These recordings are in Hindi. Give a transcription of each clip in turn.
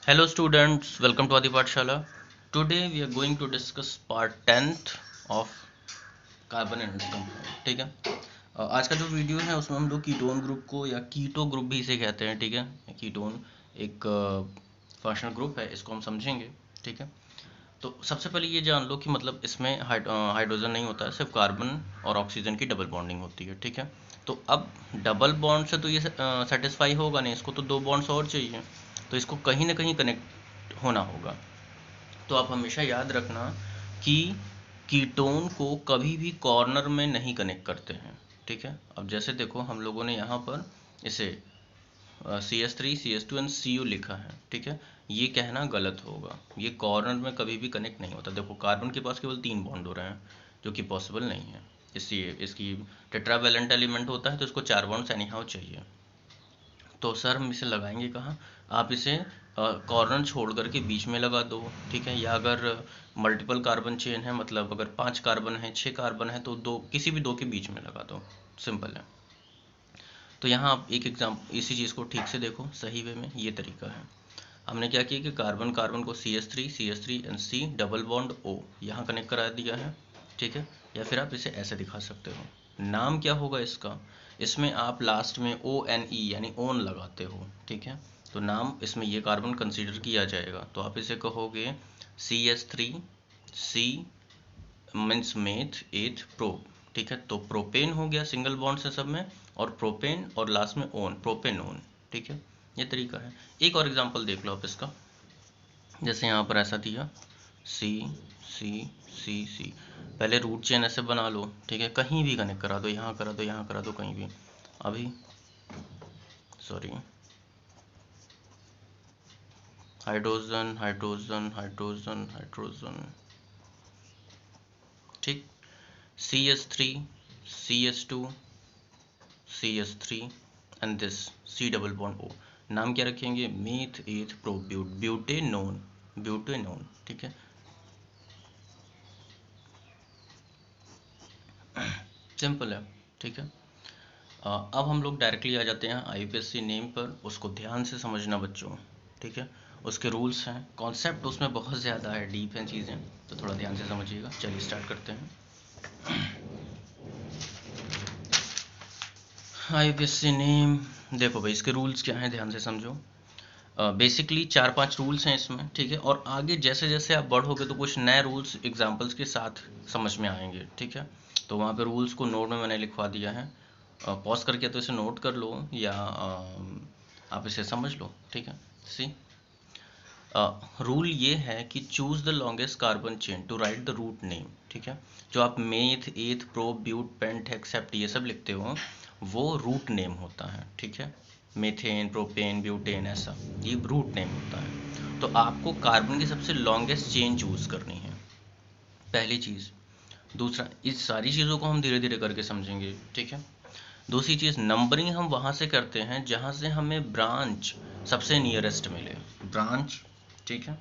Hello students, welcome to Adi Pathshala. Today we are going to discuss part 10th of carbon energy compound. ठीक है। आज का जो वीडियो है उसमें हम लोग कीटोन ग्रुप को या कीटो ग्रुप भी इसे कहते हैं। ठीक है। कीटोन एक फंक्शनल ग्रुप है, इसको हम समझेंगे। ठीक है। तो सबसे पहले ये जान लो कि मतलब इसमें हाइड्रोजन नहीं होता है, सिर्फ कार्बन और ऑक्सीजन की डबल बॉन्डिंग होती है। ठीक है। तो अब डबल बॉन्ड से तो ये सेटिस्फाई होगा नहीं, इसको तो दो बॉन्ड्स और चाहिए, तो इसको कहीं ना कहीं कनेक्ट होना होगा। तो आप हमेशा याद रखना कि कीटोन को कभी भी कॉर्नर में नहीं कनेक्ट करते हैं। ठीक है। अब जैसे देखो हम लोगों ने यहाँ पर इसे CH3 CH2 एंड Cu लिखा है। ठीक है। ये कहना गलत होगा, ये कॉर्नर में कभी भी कनेक्ट नहीं होता। देखो कार्बन के पास केवल 3 बॉन्ड हो रहे हैं, जो कि पॉसिबल नहीं है। इसलिए इसकी टेट्रावैलेंट एलिमेंट होता है तो इसको 4 बॉन्ड्स एनीहाउ चाहिए। तो सर हम इसे लगाएंगे कहाँ? आप इसे कॉर्नर छोड़ करके बीच में लगा दो। ठीक है। या अगर मल्टीपल कार्बन चेन है, मतलब अगर 5 कार्बन है, 6 कार्बन है, तो दो किसी भी दो के बीच में लगा दो, सिंपल है। तो यहाँ आप एक इसी चीज़ को ठीक से देखो सही वे में, ये तरीका है। हमने क्या किया कि कार्बन कार्बन को CH3 and C double bond O यहाँ कनेक्ट करा दिया है। ठीक है। या फिर आप इसे ऐसे दिखा सकते हो। नाम क्या होगा इसका? इसमें आप लास्ट में ONE यानी ओन लगाते हो। ठीक है। तो नाम इसमें ये कार्बन कंसीडर किया जाएगा, तो आप इसे कहोगे CH3C मीन्स मेथ एथ प्रो। ठीक है। तो प्रोपेन हो गया सिंगल बॉन्ड से सब में, और प्रोपेन और लास्ट में ओन, प्रोपेनोन। ठीक है। ये तरीका है। एक और एग्जांपल देख लो आप इसका। जैसे यहाँ पर ऐसा दिया सी सी सी सी, पहले रूट चेन ऐसे बना लो। ठीक है। कहीं भी कनेक्ट करा दो, यहाँ करा दो, यहाँ करा दो, कहीं भी। अभी sorry, hydrogen hydrogen hydrogen hydrogen. ठीक। CH3 CH2 CH3 and this C double bond O। नाम क्या रखेंगे? मीथ एथ प्रो ब्यूटेनोन, ब्यूटेनोन। ठीक है। सिंपल है। ठीक है। अब हम लोग डायरेक्टली आ जाते हैं IUPAC नेम पर। उसको ध्यान से समझना बच्चों। ठीक है। उसके रूल्स हैं, कॉन्सेप्ट उसमें बहुत ज़्यादा है, डीप हैं चीज़ें, तो थोड़ा ध्यान से समझिएगा। चलिए स्टार्ट करते हैं। IUPAC नेम, देखो भाई इसके रूल्स क्या हैं, ध्यान से समझो। बेसिकली 4-5 रूल्स हैं इसमें। ठीक है। और आगे जैसे जैसे आप बढ़ोगे तो कुछ नए रूल्स एग्जांपल्स के साथ समझ में आएंगे। ठीक है। तो वहाँ पे रूल्स को नोट में मैंने लिखवा दिया है, पॉज करके तो इसे नोट कर लो, या आप इसे समझ लो। ठीक है। सी रूल ये है कि choose the longest carbon chain to write the root name. ठीक है। जो आप मेथ एथ प्रो ब्यूट पेंट हेक्सेप्ट ये सब लिखते हो, वो रूट नेम होता है। ठीक है। मेथेन प्रोपेन ब्यूटेन ऐसा, ये रूट नेम होता है। तो आपको कार्बन की सबसे लॉन्गेस्ट चेन चूज करनी है, पहली चीज़। दूसरा, इस सारी चीज़ों को हम धीरे धीरे करके समझेंगे। ठीक है। दूसरी चीज़, नंबरिंग हम वहाँ से करते हैं जहाँ से हमें ब्रांच सबसे नियरेस्ट मिले, ब्रांच। ठीक है।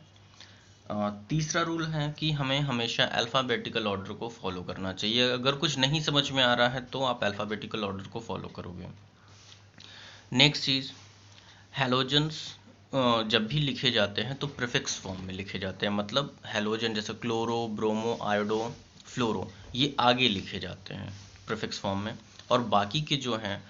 तीसरा रूल है कि हमें हमेशा अल्फ़ाबेटिकल ऑर्डर को फॉलो करना चाहिए। अगर कुछ नहीं समझ में आ रहा है तो आप अल्फ़ाबेटिकल ऑर्डर को फॉलो करोगे। नेक्स्ट चीज़, हैलोजन्स जब भी लिखे जाते हैं तो प्रीफिक्स फॉर्म में लिखे जाते हैं। मतलब हैलोजन जैसे क्लोरो ब्रोमो आयोडो फ्लोरो, ये आगे लिखे जाते हैं प्रीफिक्स फॉर्म में। और बाकी के जो हैं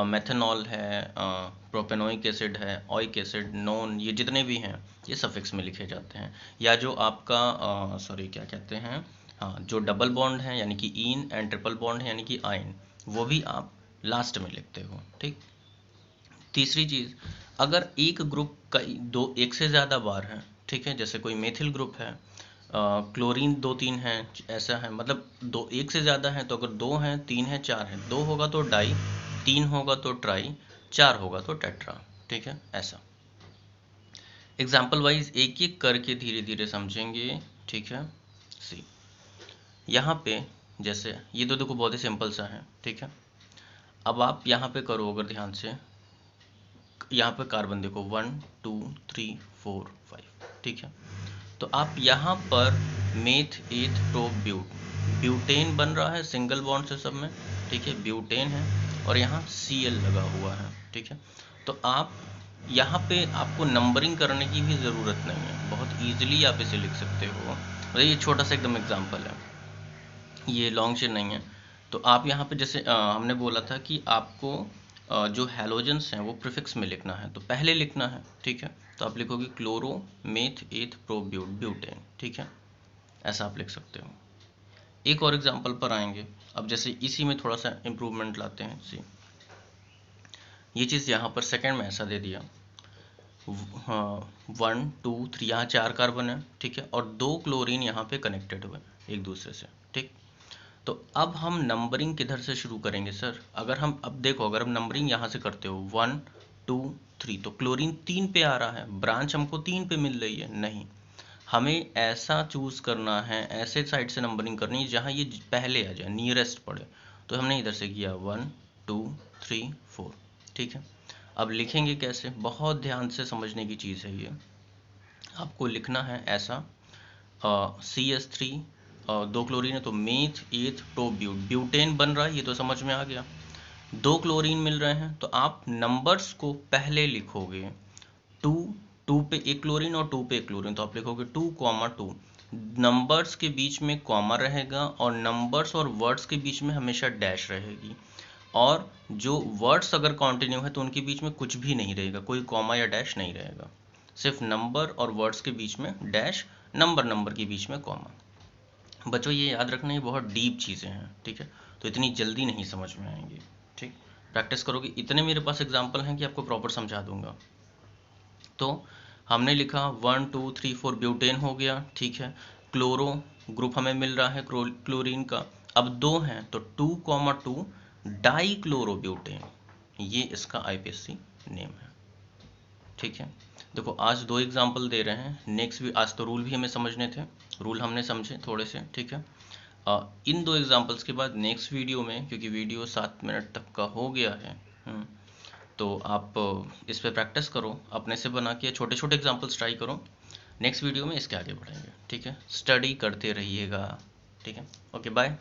मेथनॉल है, प्रोपेनोइक एसिड है, ऑइक एसिड, नॉन, ये जितने भी हैं ये सफिक्स में लिखे जाते हैं। या जो आपका सॉरी क्या कहते हैं, हाँ, जो डबल बॉन्ड है यानी कि इन, एंड ट्रिपल बॉन्ड है यानी कि आइन, वो भी आप लास्ट में लिखते हो। ठीक। तीसरी चीज़, अगर एक ग्रुप कई दो एक से ज़्यादा बार है, ठीक है, जैसे कोई मेथिल ग्रुप है, क्लोरीन 2-3 है, ऐसा है, मतलब दो एक से ज़्यादा है, तो अगर 2 हैं 3 हैं 4 हैं, 2 होगा तो डाई, 3 होगा तो ट्राई, 4 होगा तो टेट्रा। ठीक है। ऐसा एग्जाम्पल वाइज एक एक करके धीरे धीरे समझेंगे। ठीक है। सी यहाँ पे जैसे ये तो देखो बहुत ही सिंपल सा है। ठीक है। अब आप यहाँ पे करो अगर ध्यान से, यहाँ पे कार्बन देखो 1 2 3 4 5। ठीक है। तो आप यहाँ पर मेथ एथ प्रो ब्यूट, ब्यूटेन बन रहा है सिंगल बॉन्ड से सब में। ठीक है। ब्यूटेन है और यहाँ Cl लगा हुआ है। ठीक है। तो आप यहाँ पे आपको नंबरिंग करने की भी ज़रूरत नहीं है, बहुत ईजिली आप इसे लिख सकते हो। और ये छोटा सा एकदम एग्जांपल है, ये लॉन्ग चेन नहीं है। तो आप यहाँ पे जैसे हमने बोला था कि आपको जो हैलोजेंस हैं वो प्रीफिक्स में लिखना है, तो पहले लिखना है, ठीक है। तो आप लिखोगे क्लोरो मेथ एथ प्रोब्यूट ब्यूटेन, ठीक है, ऐसा आप लिख सकते हो। एक और एग्जांपल पर आएंगे। अब जैसे इसी में थोड़ा सा इम्प्रूवमेंट लाते हैं। सी ये चीज़ यहाँ पर सेकंड में ऐसा दे दिया, 1 2 3, यहाँ 4 कार्बन है, ठीक है, और 2 क्लोरीन यहाँ पे कनेक्टेड हुए एक दूसरे से, ठीक। तो अब हम नंबरिंग किधर से शुरू करेंगे सर? अगर हम अब देखो, अगर हम नंबरिंग यहाँ से करते हो 1 2 3, तो क्लोरीन 3 पे आ रहा है, ब्रांच हमको 3 पे मिल रही है। नहीं, हमें ऐसा चूज करना है, ऐसे साइड से नंबरिंग करनी है जहाँ ये पहले आ जाए, नियरेस्ट पड़े। तो हमने इधर से किया 1 2 3 4, ठीक है। अब लिखेंगे कैसे? बहुत ध्यान से समझने की चीज़ है ये। आपको लिखना है ऐसा, CH3, 2 क्लोरीन है तो मेथ एथ प्रोब्यूट, ब्यूटेन बन रहा है, ये तो समझ में आ गया। 2 क्लोरीन मिल रहे हैं तो आप नंबर्स को पहले लिखोगे, 2 2 पे एक क्लोरीन और 2 पे एक क्लोरीन, तो आप लिखोगे 2,2। नंबर्स के बीच में कॉमा रहेगा और नंबर्स और वर्ड्स के बीच में हमेशा डैश रहेगी। और जो वर्ड्स अगर कंटिन्यू है तो उनके बीच में कुछ भी नहीं रहेगा, कोई कॉमा या डैश नहीं रहेगा, सिर्फ नंबर और वर्ड्स के बीच में डैश, नंबर नंबर के बीच में कॉमा। बच्चों ये याद रखना, ये बहुत डीप चीज़ें हैं, ठीक है, तो इतनी जल्दी नहीं समझ में आएंगी, ठीक। प्रैक्टिस करोगे, इतने मेरे पास एग्जाम्पल हैं कि आपको प्रॉपर समझा दूंगा। तो हमने लिखा 1 2 3 4 ब्यूटेन हो गया, ठीक है। क्लोरो ग्रुप हमें मिल रहा है क्लोरीन का। अब 2 हैं तो 2,2 डाई क्लोरो ब्यूटेन, ये इसका IPSC नेम है, ठीक है। देखो आज 2 एग्जाम्पल दे रहे हैं, नेक्स्ट भी, आज तो रूल भी हमें समझने थे, रूल हमने समझे थोड़े से, ठीक है। इन 2 एग्जाम्पल्स के बाद नेक्स्ट वीडियो में, क्योंकि वीडियो 7 मिनट तक का हो गया है, तो आप इस पे प्रैक्टिस करो, अपने से बना के छोटे छोटे एग्जाम्पल्स ट्राई करो। नेक्स्ट वीडियो में इसके आगे बढ़ेंगे, ठीक है। स्टडी करते रहिएगा, ठीक है। Okay, bye.